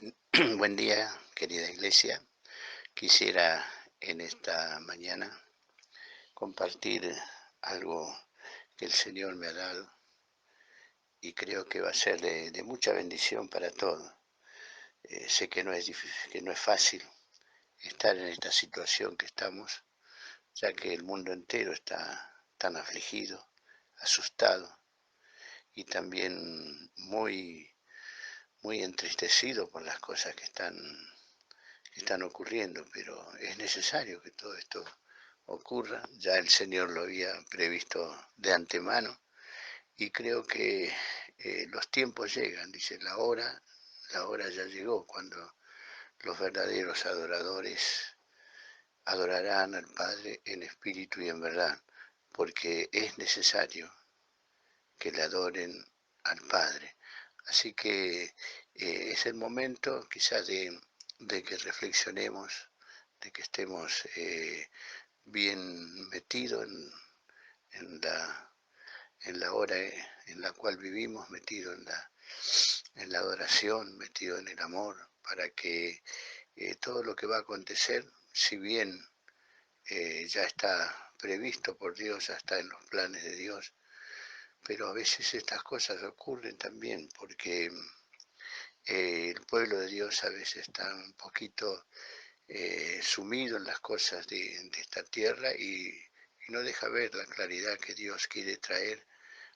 Buen día, querida iglesia. Quisiera en esta mañana compartir algo que el Señor me ha dado y creo que va a ser de mucha bendición para todos. Sé que no es que no es fácil estar en esta situación que estamos, ya que el mundo entero está tan afligido, asustado y también muy entristecido por las cosas que están ocurriendo, pero es necesario que todo esto ocurra. Ya el Señor lo había previsto de antemano y creo que los tiempos llegan, dice, la hora ya llegó cuando los verdaderos adoradores adorarán al Padre en espíritu y en verdad, porque es necesario que le adoren al Padre. Así que es el momento quizás de que reflexionemos, de que estemos bien metidos en la hora en la cual vivimos, metido en la adoración, metido en el amor, para que todo lo que va a acontecer, si bien ya está previsto por Dios, ya está en los planes de Dios, pero a veces estas cosas ocurren también porque el pueblo de Dios a veces está un poquito sumido en las cosas de esta tierra y no deja ver la claridad que Dios quiere traer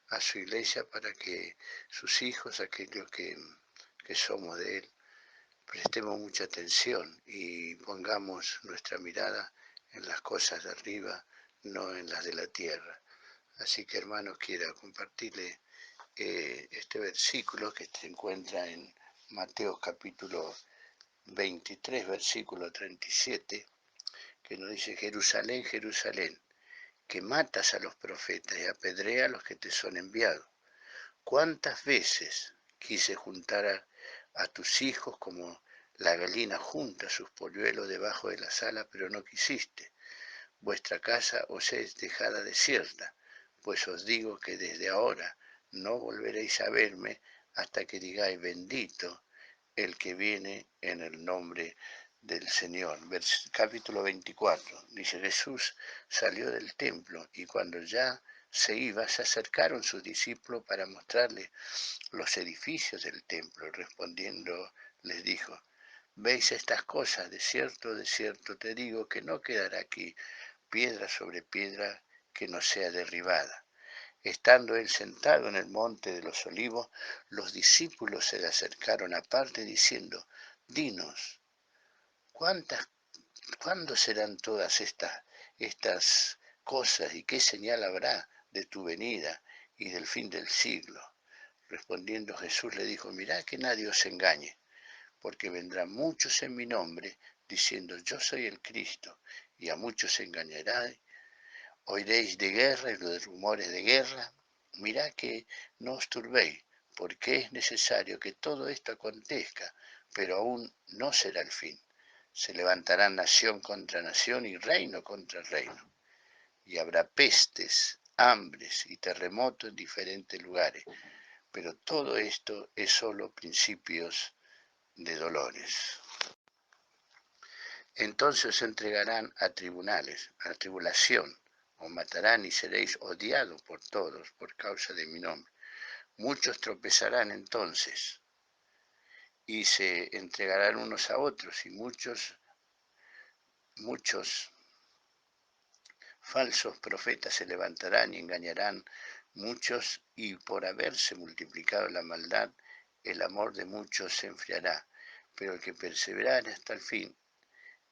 a su iglesia para que sus hijos, aquellos que somos de Él, prestemos mucha atención y pongamos nuestra mirada en las cosas de arriba, no en las de la tierra. Así que, hermanos, quiero compartirle este versículo que se encuentra en Mateo capítulo 23, versículo 37, que nos dice: Jerusalén, Jerusalén, que matas a los profetas y apedreas a los que te son enviados. ¿Cuántas veces quise juntar a tus hijos como la gallina junta sus polluelos debajo de las alas, pero no quisiste? Vuestra casa os es dejada desierta, pues os digo que desde ahora no volveréis a verme hasta que digáis: bendito el que viene en el nombre del Señor. Capítulo 24, dice: Jesús salió del templo y cuando ya se iba, se acercaron sus discípulos para mostrarle los edificios del templo. Respondiendo les dijo: ¿veis estas cosas? De cierto te digo que no quedará aquí piedra sobre piedra que no sea derribada. Estando él sentado en el monte de los olivos, los discípulos se le acercaron aparte diciendo: dinos, ¿cuántas, ¿cuándo serán todas estas cosas y qué señal habrá de tu venida y del fin del siglo? Respondiendo Jesús le dijo: mirad que nadie os engañe, porque vendrán muchos en mi nombre diciendo: yo soy el Cristo, y a muchos engañará. Oiréis de guerra y de rumores de guerra. Mirad que no os turbéis, porque es necesario que todo esto acontezca, pero aún no será el fin. Se levantará nación contra nación y reino contra reino, y habrá pestes, hambres y terremotos en diferentes lugares, pero todo esto es solo principios de dolores. Entonces os entregarán a tribunales, a tribulación, os matarán y seréis odiados por todos por causa de mi nombre. Muchos tropezarán entonces y se entregarán unos a otros, y muchos falsos profetas se levantarán y engañarán muchos, y por haberse multiplicado la maldad, el amor de muchos se enfriará. Pero el que perseverare hasta el fin,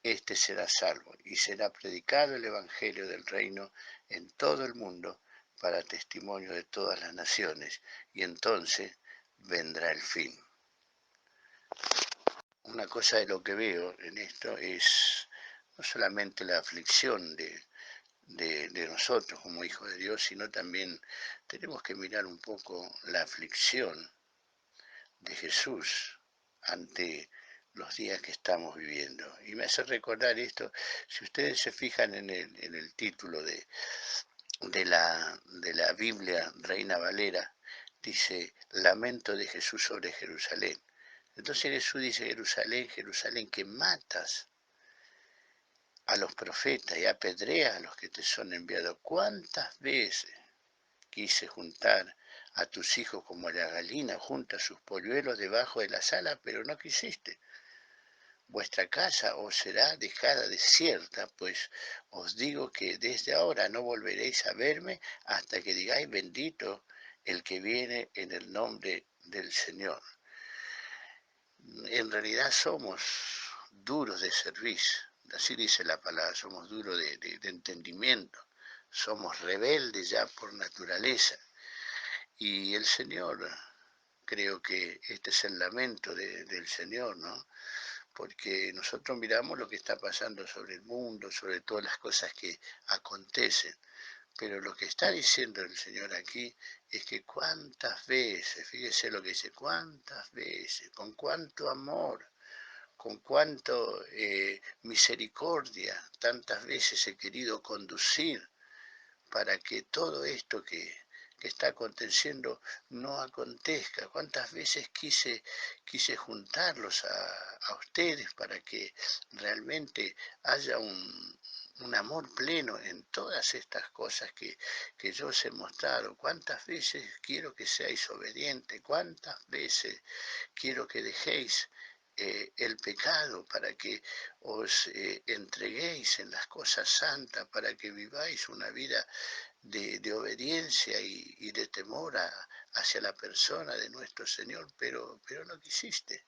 este será salvo, y será predicado el evangelio del reino en todo el mundo para testimonio de todas las naciones, y entonces vendrá el fin. Una cosa de lo que veo en esto es no solamente la aflicción de nosotros como hijos de Dios, sino también tenemos que mirar un poco la aflicción de Jesús ante los días que estamos viviendo. Y me hace recordar esto, si ustedes se fijan en el título de la Biblia Reina Valera, dice: Lamento de Jesús sobre Jerusalén. Entonces Jesús dice, Jerusalén, Jerusalén, que matas a los profetas y apedreas a los que te son enviados. ¿Cuántas veces quise juntar a tus hijos como la gallina junta sus polluelos debajo de las alas, pero no quisiste? Vuestra casa os será dejada desierta, pues os digo que desde ahora no volveréis a verme hasta que digáis bendito el que viene en el nombre del Señor. En realidad somos duros de servicio, así dice la palabra, somos duros de entendimiento, somos rebeldes ya por naturaleza. Y el Señor, creo que este es el lamento del Señor, ¿no? Porque nosotros miramos lo que está pasando sobre el mundo, sobre todas las cosas que acontecen, pero lo que está diciendo el Señor aquí es que cuántas veces, fíjese lo que dice, cuántas veces, con cuánto amor, con cuánto misericordia, tantas veces he querido conducir para que todo esto que está aconteciendo no acontezca. ¿Cuántas veces quise juntarlos a ustedes para que realmente haya un amor pleno en todas estas cosas que yo os he mostrado? ¿Cuántas veces quiero que seáis obedientes? ¿Cuántas veces quiero que dejéis el pecado para que os entreguéis en las cosas santas, para que viváis una vida de obediencia y de temor hacia la persona de nuestro Señor, pero no quisiste?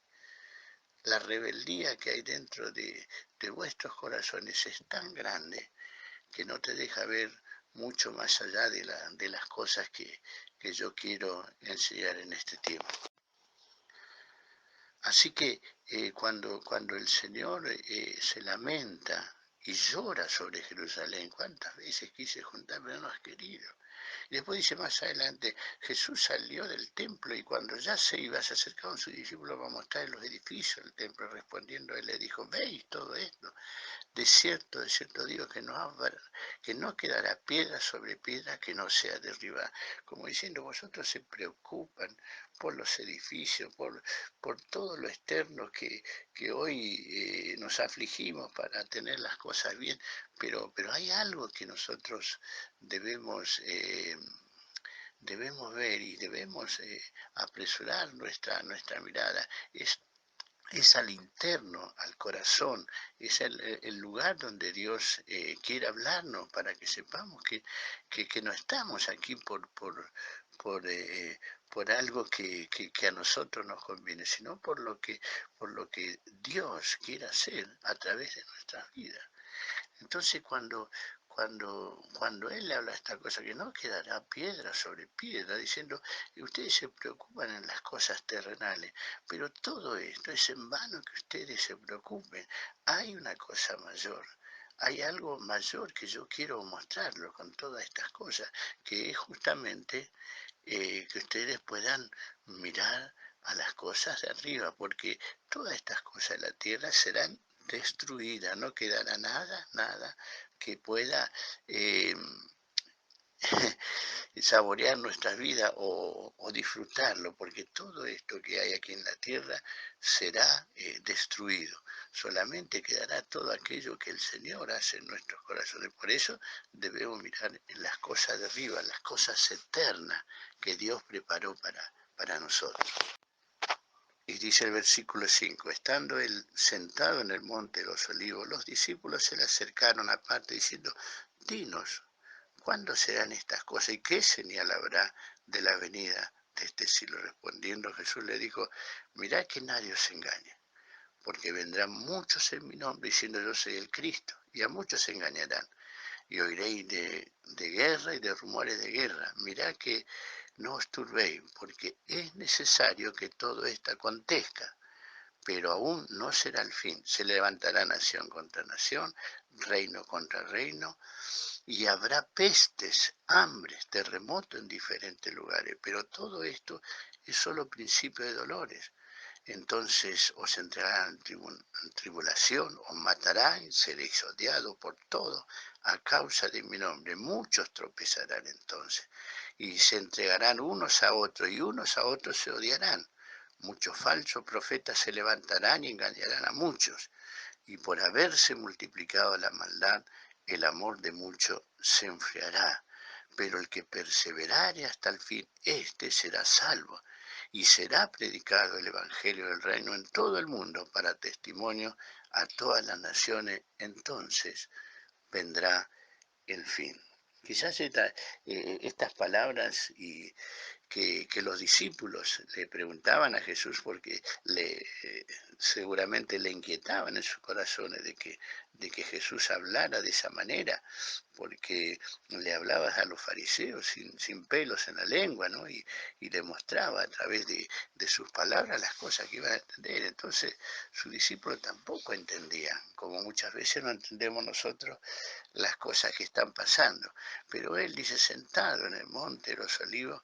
La rebeldía que hay dentro de vuestros corazones es tan grande que no te deja ver mucho más allá de las cosas que yo quiero enseñar en este tiempo. Así que cuando el Señor se lamenta y llora sobre Jerusalén, ¿cuántas veces quise juntar, pero no has querido? Y después dice más adelante, Jesús salió del templo y cuando ya se iba, se acercaron sus discípulos para mostrar los edificios del templo. Respondiendo, él le dijo, ¿veis todo esto? De cierto digo que no quedará piedra sobre piedra que no sea derribada. Como diciendo, vosotros se preocupan por los edificios, por todo lo externo que hoy nos afligimos para tener las cosas bien, pero hay algo que nosotros debemos... debemos ver y debemos apresurar nuestra mirada. Es al interno, al corazón, es el lugar donde Dios quiere hablarnos para que sepamos que no estamos aquí por, eh, por algo que a nosotros nos conviene, sino por lo que Dios quiere hacer a través de nuestras vidas. Entonces cuando él le habla esta cosa, que no quedará piedra sobre piedra, diciendo, ustedes se preocupan en las cosas terrenales, pero todo esto es en vano que ustedes se preocupen. Hay una cosa mayor. Hay algo mayor que yo quiero mostrarlo con todas estas cosas, que es justamente que ustedes puedan mirar a las cosas de arriba, porque todas estas cosas de la tierra serán destruidas, no quedará nada que pueda eh, saborear nuestra vida o disfrutarlo, porque todo esto que hay aquí en la tierra será destruido. Solamente quedará todo aquello que el Señor hace en nuestros corazones. Por eso debemos mirar en las cosas de arriba, las cosas eternas que Dios preparó para nosotros. Y dice el versículo 5, estando él sentado en el monte de los olivos, los discípulos se le acercaron aparte diciendo, dinos, ¿cuándo serán estas cosas y qué señal habrá de la venida de este siglo? Respondiendo Jesús le dijo, mirad que nadie os engañe, porque vendrán muchos en mi nombre diciendo yo soy el Cristo, y a muchos se engañarán, y oiréis de guerra y de rumores de guerra. Mirad que no os turbéis, porque es necesario que todo esto acontezca, pero aún no será el fin. Se levantará nación contra nación, reino contra reino, y habrá pestes, hambres, terremotos en diferentes lugares, pero todo esto es solo principio de dolores. Entonces os entregarán en tribulación, os matarán, seréis odiados por todo a causa de mi nombre. Muchos tropezarán entonces y se entregarán unos a otros y unos a otros se odiarán. muchos falsos profetas se levantarán y engañarán a muchos, y por haberse multiplicado la maldad, el amor de muchos se enfriará. Pero el que perseverare hasta el fin, éste será salvo, y será predicado el Evangelio del Reino en todo el mundo para testimonio a todas las naciones. Entonces vendrá el fin. Quizás estas palabras que los discípulos le preguntaban a Jesús porque seguramente le inquietaban en sus corazones de que Jesús hablara de esa manera, porque le hablaba a los fariseos sin pelos en la lengua, ¿no? Y le mostraba a través de sus palabras las cosas que iban a entender. Entonces sus discípulos tampoco entendían, como muchas veces no entendemos nosotros las cosas que están pasando. Pero él dice, sentado en el monte de los olivos,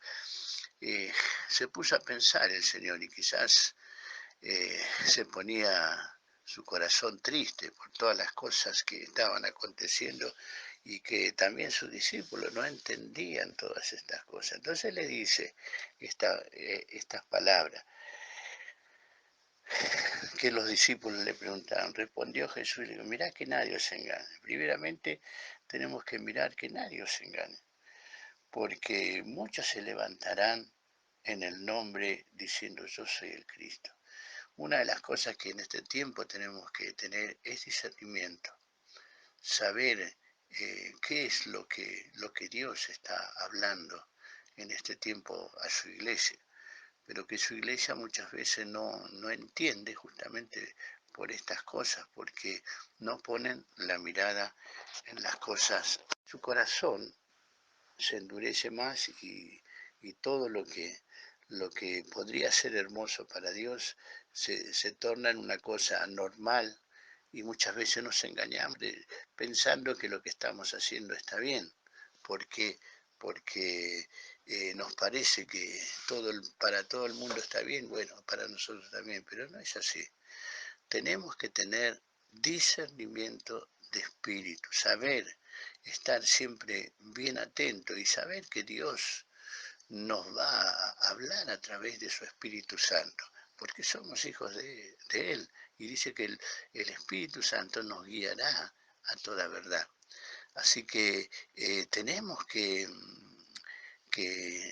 eh, se puso a pensar el Señor, y quizás se ponía su corazón triste por todas las cosas que estaban aconteciendo y que también sus discípulos no entendían todas estas cosas. Entonces le dice estas palabras que los discípulos le preguntaron. Respondió Jesús y le dijo, mirá que nadie os engañe. Primeramente tenemos que mirar que nadie os engañe, porque muchos se levantarán en el nombre diciendo yo soy el Cristo. Una de las cosas que en este tiempo tenemos que tener es discernimiento, saber qué es lo que Dios está hablando en este tiempo a su iglesia, pero que su iglesia muchas veces no entiende justamente por estas cosas, porque no ponen la mirada en las cosas. Su corazón se endurece más y todo lo que podría ser hermoso para Dios se torna en una cosa normal, y muchas veces nos engañamos pensando que lo que estamos haciendo está bien, porque, porque nos parece que para todo el mundo está bien, bueno, para nosotros también, pero no es así. Tenemos que tener discernimiento de espíritu, saber estar siempre bien atento y saber que Dios nos va a hablar a través de su Espíritu Santo, porque somos hijos de Él. Y dice que el Espíritu Santo nos guiará a toda verdad. Así que tenemos que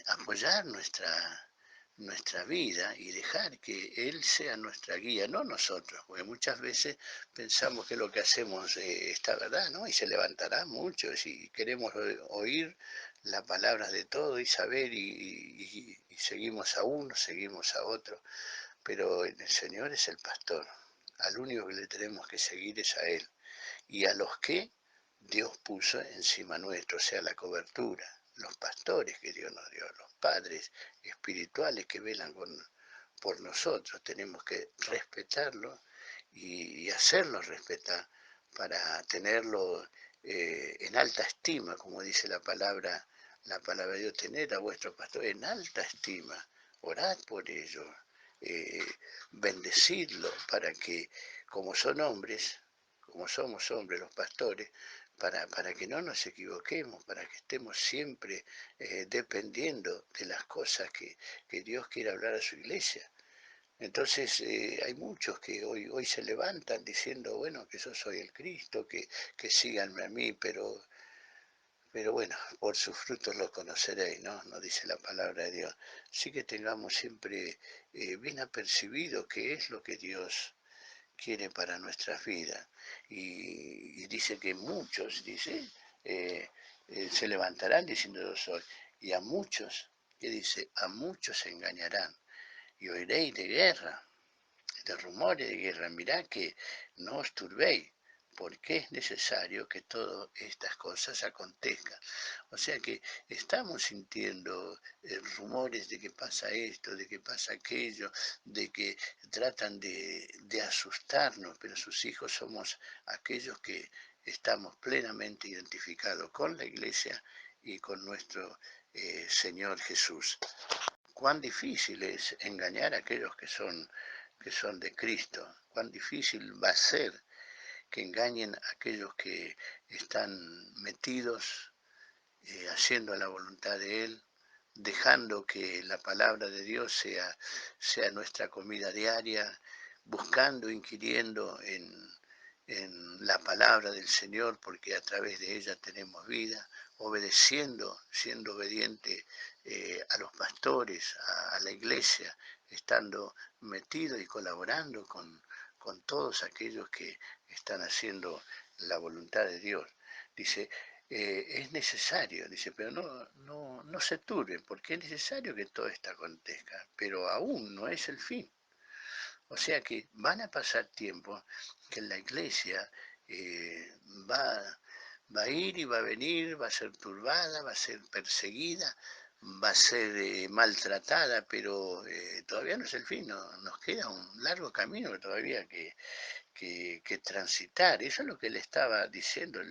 apoyar nuestra vida y dejar que Él sea nuestra guía, no nosotros, porque muchas veces pensamos que lo que hacemos está verdad, ¿no? Y se levantarán muchos y queremos oír las palabras de todo y saber y seguimos a uno, seguimos a otro, pero el Señor es el pastor, al único que le tenemos que seguir es a Él y a los que Dios puso encima nuestro, o sea, la cobertura, los pastores que Dios nos dio, los padres espirituales que velan por nosotros. Tenemos que respetarlo y hacerlo respetar para tenerlo en alta estima, como dice la palabra de Dios, tener a vuestro pastor en alta estima, orad por ellos, eh, bendecirlo para que, como son hombres, como somos hombres los pastores, para que no nos equivoquemos, para que estemos siempre dependiendo de las cosas que Dios quiere hablar a su iglesia. Entonces hay muchos que hoy se levantan diciendo, bueno, que yo soy el Cristo, que síganme a mí, pero bueno, por sus frutos los conoceréis, ¿no? Nos dice la palabra de Dios. Sí que tengamos siempre bien apercibido qué es lo que Dios quiere para nuestras vidas. Y dice que muchos, dice, eh, se levantarán diciendo yo soy. Y a muchos, que dice, a muchos se engañarán. Y oiréis de guerra, de rumores de guerra. Mirá que no os turbéis, porque es necesario que todas estas cosas acontezcan. O sea que estamos sintiendo rumores de que pasa esto, de que pasa aquello, de que tratan de asustarnos, pero sus hijos somos aquellos que estamos plenamente identificados con la iglesia y con nuestro Señor Jesús. Cuán difícil es engañar a aquellos que son de Cristo, cuán difícil va a ser que engañen a aquellos que están metidos haciendo la voluntad de Él, dejando que la palabra de Dios sea nuestra comida diaria, buscando, inquiriendo en la palabra del Señor, porque a través de ella tenemos vida, obedeciendo, siendo obediente a los pastores, a la iglesia, estando metido y colaborando con todos aquellos que están haciendo la voluntad de Dios. Dice, es necesario, dice, pero no se turben, porque es necesario que todo esto acontezca, pero aún no es el fin. O sea que van a pasar tiempos que la iglesia eh, va, va a ir y va a venir, va a ser turbada, va a ser perseguida, va a ser maltratada, pero todavía no es el fin, nos queda un largo camino todavía que transitar. Eso es lo que le estaba diciendo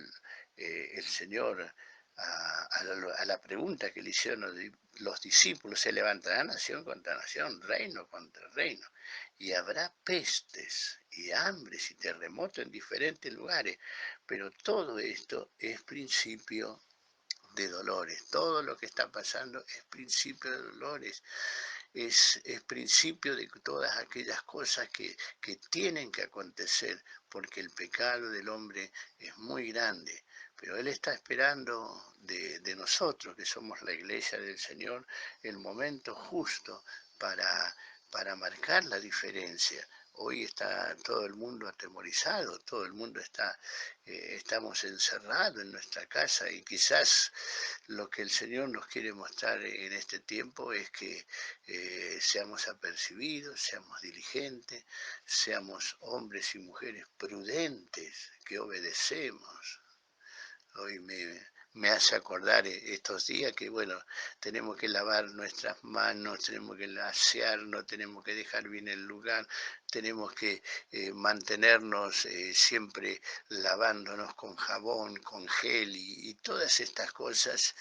el Señor a la pregunta que le hicieron los discípulos. Se levantará nación contra nación, reino contra reino, y habrá pestes y hambres y terremotos en diferentes lugares, pero todo esto es principio de dolores. Todo lo que está pasando es principio de dolores, es principio de todas aquellas cosas que tienen que acontecer, porque el pecado del hombre es muy grande. Pero Él está esperando de nosotros, que somos la iglesia del Señor, el momento justo para, para marcar la diferencia. Hoy está todo el mundo atemorizado, todo el mundo estamos encerrados en nuestra casa, y quizás lo que el Señor nos quiere mostrar en este tiempo es que seamos apercibidos, seamos diligentes, seamos hombres y mujeres prudentes, que obedecemos. Hoy me hace acordar estos días que, bueno, tenemos que lavar nuestras manos, tenemos que asearnos, tenemos que dejar bien el lugar, tenemos que mantenernos siempre lavándonos con jabón, con gel y todas estas cosas.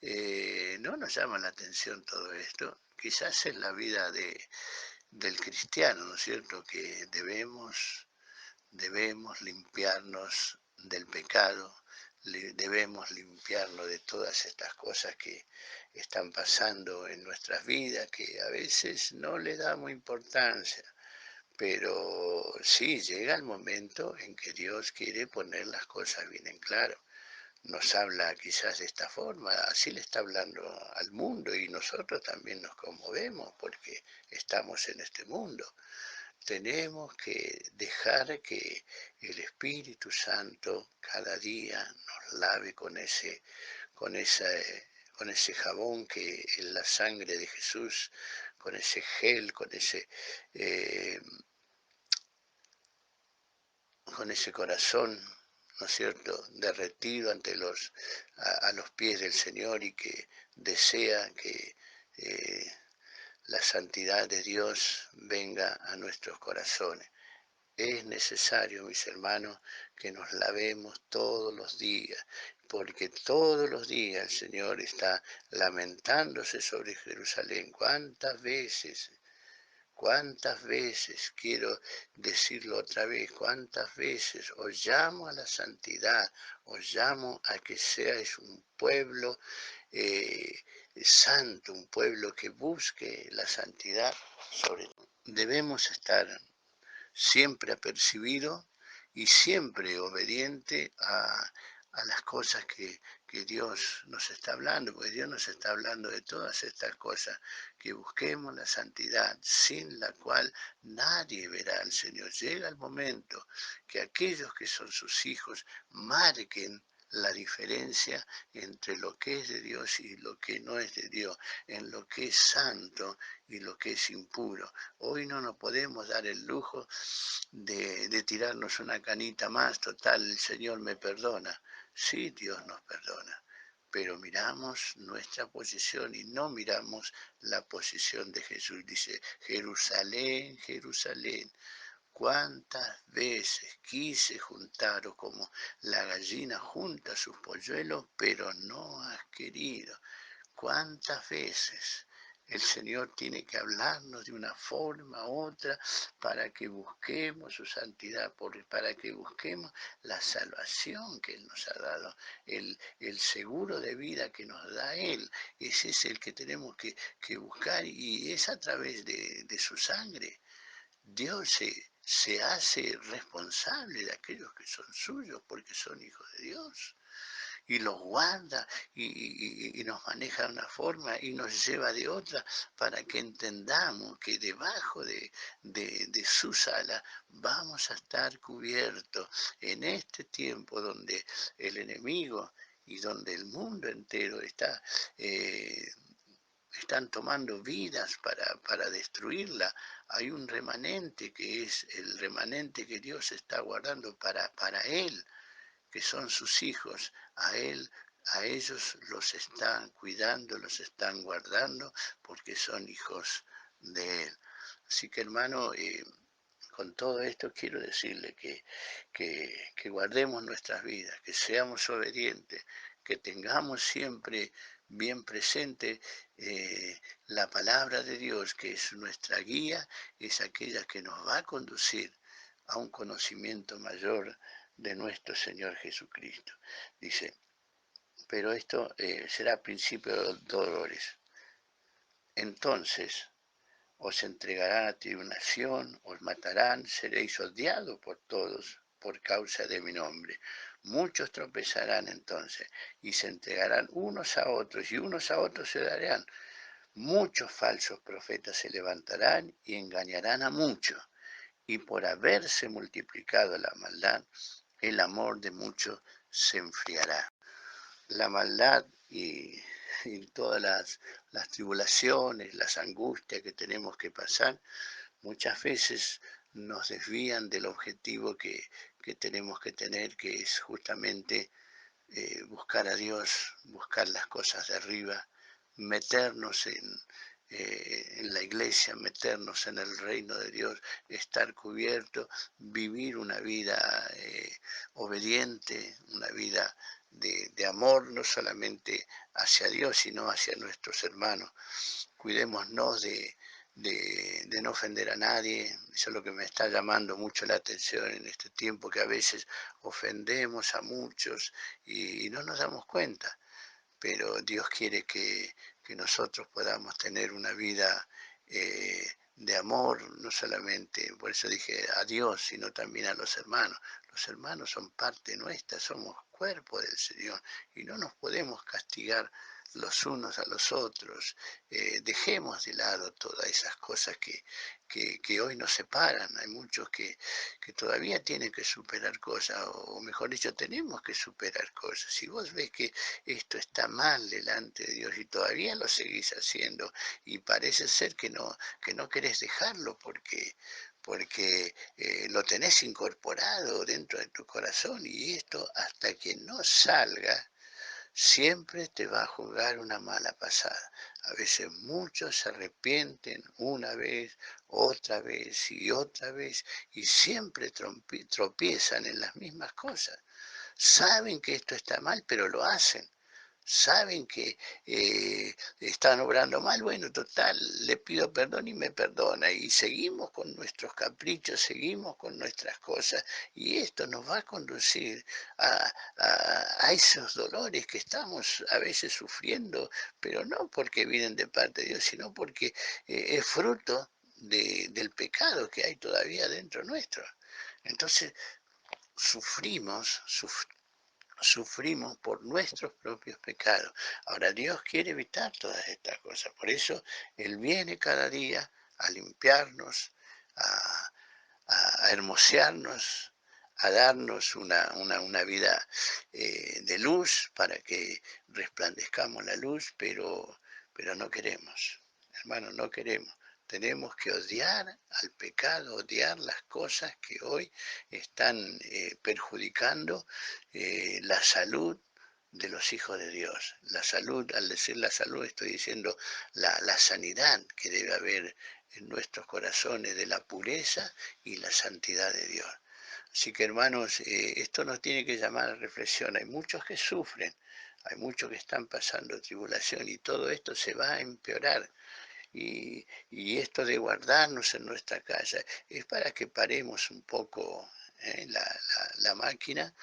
No nos llama la atención todo esto. Quizás es la vida del cristiano, ¿no es cierto? Que debemos limpiarnos del pecado, debemos limpiarnos de todas estas cosas que están pasando en nuestras vidas, que a veces no le damos importancia, pero sí llega el momento en que Dios quiere poner las cosas bien en claro. Nos habla quizás de esta forma, así le está hablando al mundo, y nosotros también nos conmovemos porque estamos en este mundo. Tenemos que dejar que el Espíritu Santo cada día nos lave con esa, con ese jabón que es la sangre de Jesús, con ese gel, eh, con ese corazón, ¿no es cierto?, derretido ante a los pies del Señor, y que desea que la santidad de Dios venga a nuestros corazones. Es necesario, mis hermanos, que nos lavemos todos los días, porque todos los días el Señor está lamentándose sobre Jerusalén. Cuántas veces, quiero decirlo otra vez, cuántas veces os llamo a la santidad, os llamo a que seáis un pueblo eh, santo, un pueblo que busque la santidad sobre todo. Debemos estar siempre apercibido y siempre obediente a las cosas que Dios nos está hablando, porque Dios nos está hablando de todas estas cosas, que busquemos la santidad, sin la cual nadie verá al Señor. Llega el momento que aquellos que son sus hijos marquen la diferencia entre lo que es de Dios y lo que no es de Dios, en lo que es santo y lo que es impuro. Hoy no nos podemos dar el lujo de tirarnos una canita más, total, el Señor me perdona. Sí, Dios nos perdona, pero miramos nuestra posición y no miramos la posición de Jesús. Dice, Jerusalén, Jerusalén, cuántas veces quise juntaros como la gallina junta sus polluelos, pero no has querido. ¿Cuántas veces El Señor tiene que hablarnos de una forma u otra para que busquemos su santidad, para que busquemos la salvación que Él nos ha dado, el seguro de vida que nos da Él. Ese es el que tenemos que buscar y es a través de su sangre. Dios se hace responsable de aquellos que son suyos porque son hijos de Dios y los guarda y nos maneja de una forma y nos lleva de otra para que entendamos que debajo de sus alas vamos a estar cubiertos en este tiempo donde el enemigo y donde el mundo entero eh, están tomando vidas para destruirla. Hay un remanente que es el remanente que Dios está guardando para Él, que son sus hijos. A Él, a ellos los están cuidando, los están guardando, porque son hijos de Él. Así que hermano, con todo esto quiero decirle que guardemos nuestras vidas, que seamos obedientes, que tengamos siempre bien presente la palabra de Dios, que es nuestra guía, es aquella que nos va a conducir a un conocimiento mayor de nuestro Señor Jesucristo. Dice, pero esto será principio de dolores. Entonces os entregarán a tribulación, os matarán, seréis odiados por todos por causa de mi nombre. Muchos tropezarán entonces y se entregarán unos a otros y unos a otros se darán. Muchos falsos profetas se levantarán y engañarán a muchos. Y por haberse multiplicado la maldad, el amor de muchos se enfriará. La maldad y todas las tribulaciones, las angustias que tenemos que pasar, muchas veces nos desvían del objetivo que tenemos que tener, que es justamente buscar a Dios, buscar las cosas de arriba, meternos en la iglesia, meternos en el reino de Dios, estar cubierto, vivir una vida obediente, una vida de amor, no solamente hacia Dios, sino hacia nuestros hermanos. Cuidémonos de no ofender a nadie. Eso es lo que me está llamando mucho la atención en este tiempo, que a veces ofendemos a muchos y no nos damos cuenta. Pero Dios quiere que nosotros podamos tener una vida de amor, no solamente, por eso dije a Dios, sino también a los hermanos. Los hermanos son parte nuestra, somos cuerpo del Señor y no nos podemos castigar los unos a los otros. Dejemos de lado todas esas cosas que hoy nos separan. Hay muchos que todavía tienen que superar cosas, o mejor dicho, tenemos que superar cosas. Si vos ves que esto está mal delante de Dios y todavía lo seguís haciendo y parece ser que no querés dejarlo porque lo tenés incorporado dentro de tu corazón y esto hasta que no salga siempre te va a jugar una mala pasada. A veces muchos se arrepienten una vez y siempre tropiezan en las mismas cosas. Saben que esto está mal, pero lo hacen. Saben que están obrando mal, bueno, total, le pido perdón y me perdona. Y seguimos con nuestros caprichos, seguimos con nuestras cosas. Y esto nos va a conducir a esos dolores que estamos a veces sufriendo, pero no porque vienen de parte de Dios, sino porque es fruto del pecado que hay todavía dentro nuestro. Entonces, sufrimos, sufrimos por nuestros propios pecados. Ahora Dios quiere evitar todas estas cosas. Por eso Él viene cada día a limpiarnos, a, a hermosearnos, a darnos una vida de luz para que resplandezcamos la luz, pero no queremos, hermanos, no queremos. Tenemos que odiar al pecado, odiar las cosas que hoy están perjudicando la salud de los hijos de Dios. La salud, al decir la salud, estoy diciendo la sanidad que debe haber en nuestros corazones de la pureza y la santidad de Dios. Así que hermanos, esto nos tiene que llamar a reflexión. Hay muchos que sufren, hay muchos que están pasando tribulación y todo esto se va a empeorar. y esto de guardarnos en nuestra casa es para que paremos un poco la máquina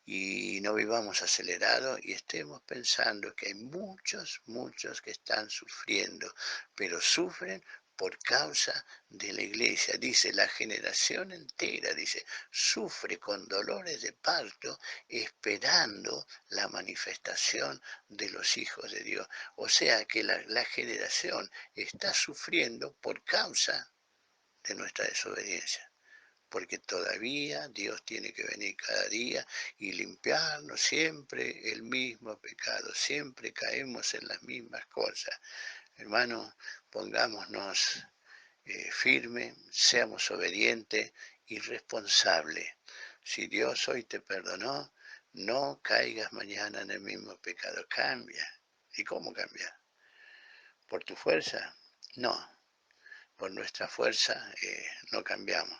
y no vivamos acelerados y estemos pensando que hay muchos, muchos que están sufriendo, pero sufren por causa de la iglesia. Dice, la generación entera, dice, sufre con dolores de parto esperando la manifestación de los hijos de Dios. O sea que la generación está sufriendo por causa de nuestra desobediencia, porque todavía Dios tiene que venir cada día y limpiarnos siempre el mismo pecado, siempre caemos en las mismas cosas. Hermanos, pongámonos firmes, seamos obedientes y responsables. Si Dios hoy te perdonó, no caigas mañana en el mismo pecado, cambia. ¿Y cómo cambiar? ¿Por tu fuerza? No, por nuestra fuerza no cambiamos.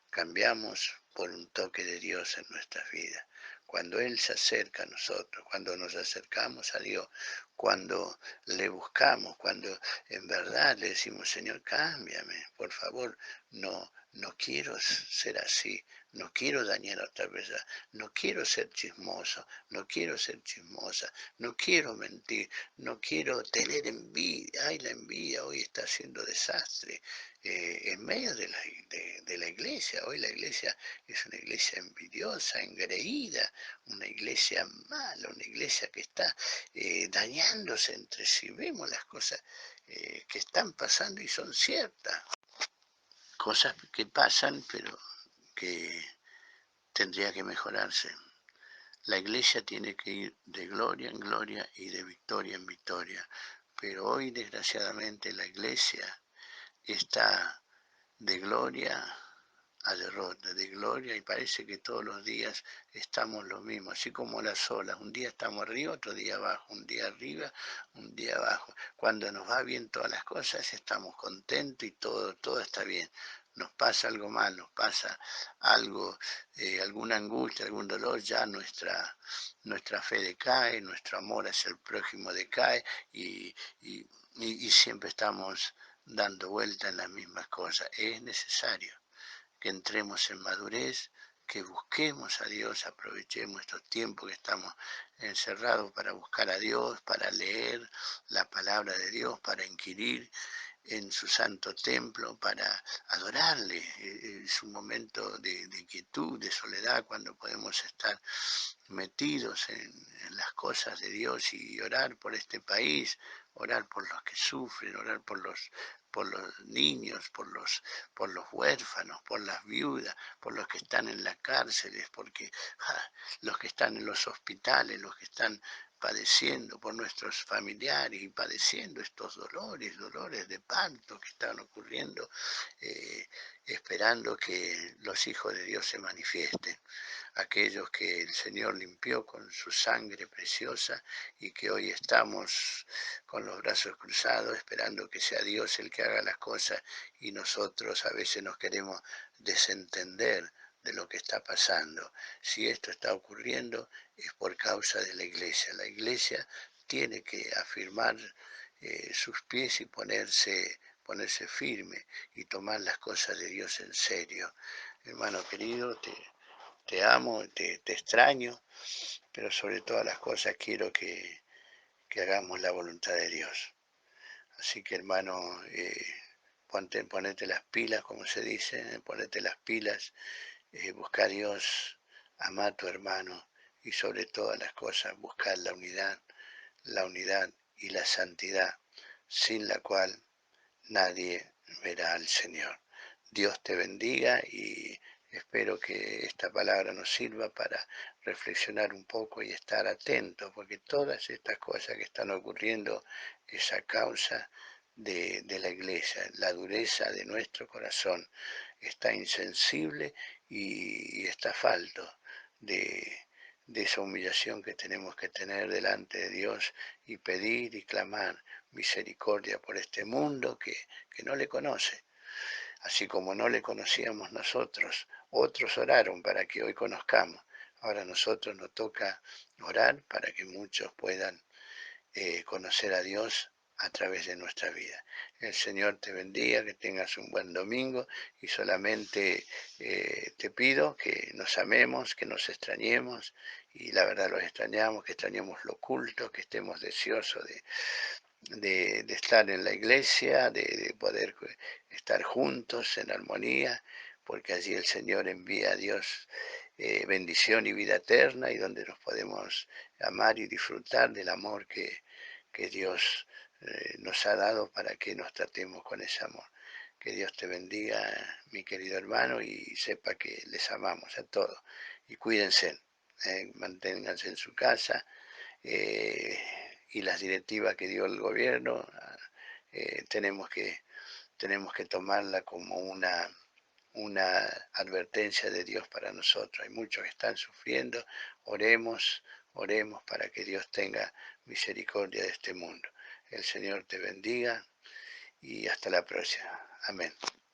Cambiamos por un toque de Dios en nuestras vidas. Cuando Él se acerca a nosotros, cuando nos acercamos a Dios, cuando le buscamos, cuando en verdad le decimos, Señor, cámbiame, por favor, no quiero ser así, no quiero dañar a otra persona, no quiero ser chismoso, no quiero ser chismosa, no quiero mentir, no quiero tener envidia. Ay, la envidia hoy está haciendo desastre en medio de la iglesia. Hoy la iglesia es una iglesia envidiosa, engreída, una iglesia mala, una iglesia que está dañándose entre sí. Vemos las cosas que están pasando y son ciertas, cosas que pasan, pero que tendría que mejorarse. La iglesia tiene que ir de gloria en gloria y de victoria en victoria, pero hoy desgraciadamente la iglesia está de gloria a derrota, de gloria, y parece que todos los días estamos lo mismo, así como las olas, un día estamos arriba, otro día abajo, un día arriba, un día abajo. Cuando nos va bien todas las cosas, estamos contentos y todo está bien. Nos pasa algo mal, nos pasa algo, alguna angustia, algún dolor, ya nuestra fe decae, nuestro amor hacia el prójimo decae y siempre estamos dando vuelta en las mismas cosas. Es necesario que entremos en madurez, que busquemos a Dios, aprovechemos estos tiempos que estamos encerrados para buscar a Dios, para leer la palabra de Dios, para inquirir en su santo templo, para adorarle. Es un momento de quietud, de soledad, cuando podemos estar metidos en las cosas de Dios y orar por este país, orar por los que sufren, orar por los niños, por los huérfanos, por las viudas, por los que están en las cárceles, porque los que están en los hospitales, los que están padeciendo por nuestros familiares y padeciendo estos dolores de parto que están ocurriendo, esperando que los hijos de Dios se manifiesten, aquellos que el Señor limpió con su sangre preciosa y que hoy estamos con los brazos cruzados esperando que sea Dios el que haga las cosas y nosotros a veces nos queremos desentender de lo que está pasando. Si esto está ocurriendo es por causa de la iglesia. La iglesia tiene que afirmar sus pies y ponerse firme y tomar las cosas de Dios en serio. Hermano querido, te amo, te extraño, pero sobre todas las cosas quiero que hagamos la voluntad de Dios. Así que hermano, ponete las pilas, como se dice, ponete las pilas, busca a Dios, ama a tu hermano y sobre todas las cosas buscar la unidad y la santidad, sin la cual nadie verá al Señor. Dios te bendiga y espero que esta palabra nos sirva para reflexionar un poco y estar atentos, porque todas estas cosas que están ocurriendo es a causa de la iglesia, la dureza de nuestro corazón está insensible y está falto de esa humillación que tenemos que tener delante de Dios y pedir y clamar misericordia por este mundo que no le conoce. Así como no le conocíamos nosotros, otros oraron para que hoy conozcamos. Ahora a nosotros nos toca orar para que muchos puedan conocer a Dios a través de nuestra vida. El Señor te bendiga, que tengas un buen domingo y solamente te pido que nos amemos, que nos extrañemos y la verdad los extrañamos, que extrañemos lo oculto, que estemos deseosos de estar en la iglesia, de poder estar juntos en armonía, porque allí el Señor envía a Dios bendición y vida eterna y donde nos podemos amar y disfrutar del amor que Dios nos ha dado para que nos tratemos con ese amor. Que Dios te bendiga, mi querido hermano, y sepa que les amamos a todos. Y cuídense, manténganse en su casa, y las directivas que dio el gobierno, tenemos que tomarla como una advertencia de Dios para nosotros. Hay muchos que están sufriendo, oremos, oremos para que Dios tenga misericordia de este mundo. El Señor te bendiga y hasta la próxima. Amén.